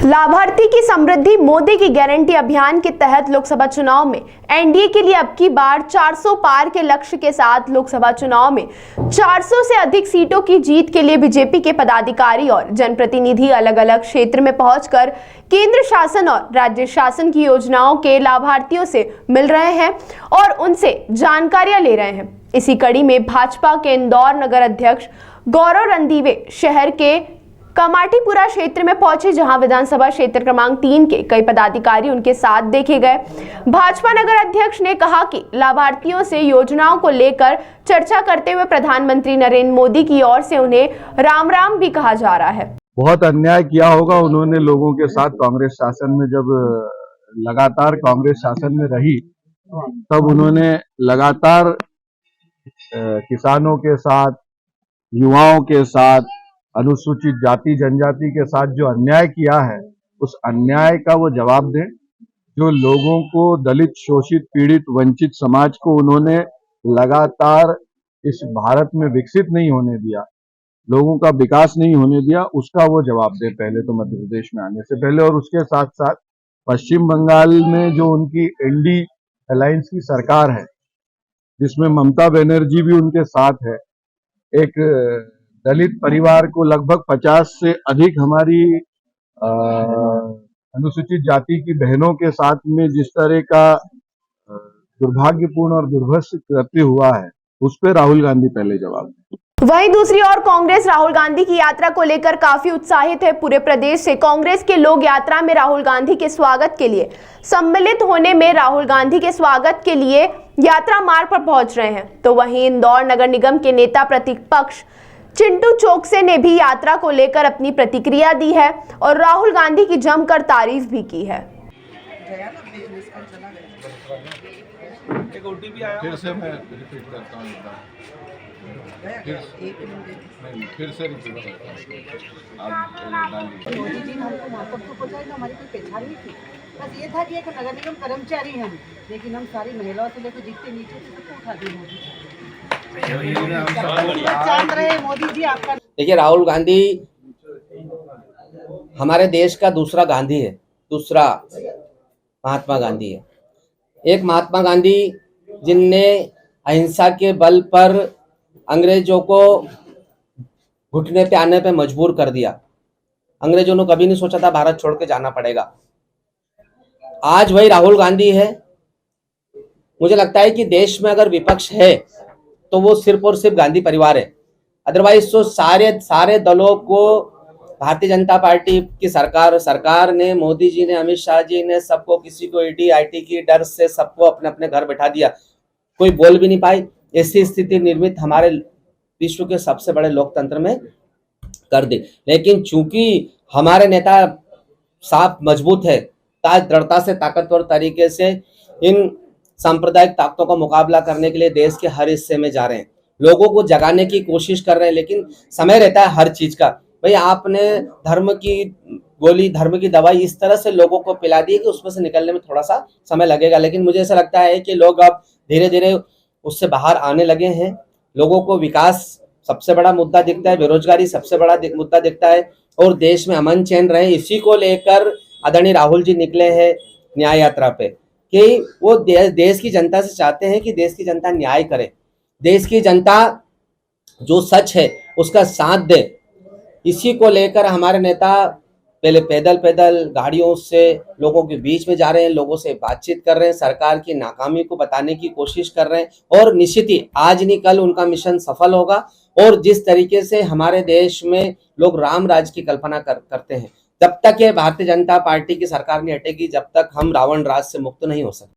लाभार्थी की समृद्धि मोदी की गारंटी अभियान के तहत लोकसभा चुनाव में एनडीए के लिए अब की बार 400 पार के लक्ष्य के साथ लोकसभा चुनाव में 400 से अधिक सीटों की जीत के लिए बीजेपी के पदाधिकारी और जनप्रतिनिधि अलग अलग क्षेत्र में पहुंचकर केंद्र शासन और राज्य शासन की योजनाओं के लाभार्थियों से मिल रहे हैं और उनसे जानकारियां ले रहे हैं। इसी कड़ी में भाजपा के इंदौर नगर अध्यक्ष गौरव रणदीवे शहर के कमाटीपुरा क्षेत्र में पहुंचे, जहां विधानसभा क्षेत्र क्रमांक 3 के कई पदाधिकारी उनके साथ देखे गए। भाजपा नगर अध्यक्ष ने कहा कि लाभार्थियों से योजनाओं को लेकर चर्चा करते हुए प्रधानमंत्री नरेंद्र मोदी की ओर से उन्हें राम राम भी कहा जा रहा है। बहुत अन्याय किया होगा उन्होंने लोगों के साथ। कांग्रेस शासन में जब लगातार कांग्रेस शासन में रही तब उन्होंने लगातार किसानों के साथ, युवाओं के साथ, अनुसूचित जाति जनजाति के साथ जो अन्याय किया है, उस अन्याय का वो जवाब दें। जो लोगों को, दलित, शोषित, पीड़ित, वंचित समाज को उन्होंने लगातार इस भारत में विकसित नहीं होने दिया, लोगों का विकास नहीं होने दिया, उसका वो जवाब दें पहले तो मध्य प्रदेश में आने से पहले। और उसके साथ साथ पश्चिम बंगाल में जो उनकी एनडी अलायंस की सरकार है, जिसमें ममता बनर्जी भी उनके साथ है, एक दलित परिवार को लगभग 50 से अधिक हमारी अनुसूचित जाति की बहनों के साथ में जिस तरह का दुर्भाग्यपूर्ण और दुर्भष कृत्य हुआ है, उस पर राहुल गांधी पहले जवाब दें। वहीं दूसरी ओर कांग्रेस राहुल गांधी की यात्रा को लेकर काफी उत्साहित है। पूरे प्रदेश से कांग्रेस के लोग यात्रा में राहुल गांधी के स्वागत के लिए सम्मिलित होने में राहुल गांधी के स्वागत के लिए यात्रा मार्ग पर पहुंच रहे हैं। तो वहीं इंदौर नगर निगम के नेता प्रतिपक्ष चिंटू चौकसे ने भी यात्रा को लेकर अपनी प्रतिक्रिया दी है और राहुल गांधी की जमकर तारीफ भी की है। फिर से मैं रिपीट करता हूँ, फिर से रिपीट करता हूँ। मोदी जी ने हमको वहाँ तक तो पहुँचाई ना, हमारी कोई पहचान नहीं थी। बस ये था कि एक नगर निगम कर्मचारी हैं, लेकिन हम सारी महिलाओं से लेकर जितने नीचे से सबको उठा दिए मोदी जी। मोदी जी आपका। देखिए, राहुल गांधी हमारे देश का दूसरा गांधी है, दूसरा महात्मा गांधी है। एक महात्मा गांधी जिनने अहिंसा के बल पर अंग्रेजों को घुटने पे आने पे मजबूर कर दिया। अंग्रेजों ने कभी नहीं सोचा था भारत छोड़ के जाना पड़ेगा। आज वही राहुल गांधी है। मुझे लगता है कि देश में अगर विपक्ष है तो वो सिर्फ और सिर्फ गांधी परिवार है। अदरवाइज तो सारे दलों को भारतीय जनता पार्टी की सरकार ने, मोदी जी ने, अमित शाह जी ने सबको, किसी को ईडी आईटी की डर से सबको अपने अपने घर बैठा दिया। कोई बोल भी नहीं पाई। ऐसी स्थिति निर्मित हमारे विश्व के सबसे बड़े लोकतंत्र में कर दी। लेकिन चूंकि हमारे नेता साफ मजबूत है, दृढ़ता से, ताकतवर तरीके से इन सांप्रदायिक ताकतों का मुकाबला करने के लिए देश के हर हिस्से में जा रहे हैं, लोगों को जगाने की कोशिश कर रहे हैं। लेकिन समय रहता है हर चीज का। भाई, आपने धर्म की गोली, धर्म की दवाई इस तरह से लोगों को पिला दी कि उसमें से निकलने में थोड़ा सा समय लगेगा। लेकिन मुझे ऐसा लगता है कि लोग अब धीरे धीरे उससे बाहर आने लगे हैं। लोगों को विकास सबसे बड़ा मुद्दा दिखता है, बेरोजगारी सबसे बड़ा मुद्दा दिखता है, और देश में अमन चैन रहे, इसी को लेकर आदरणीय राहुल जी निकले हैं न्याय यात्रा पे, कि वो देश की जनता से चाहते हैं कि देश की जनता न्याय करे, देश की जनता जो सच है उसका साथ दे। इसी को लेकर हमारे नेता पहले पैदल गाड़ियों से लोगों के बीच में जा रहे हैं, लोगों से बातचीत कर रहे हैं, सरकार की नाकामी को बताने की कोशिश कर रहे हैं, और निश्चित ही आज नहीं कल उनका मिशन सफल होगा। और जिस तरीके से हमारे देश में लोग राम राज की कल्पना करते हैं, जब तक ये भारतीय जनता पार्टी की सरकार नहीं हटेगी, जब तक हम रावण राज से मुक्त नहीं हो सकते।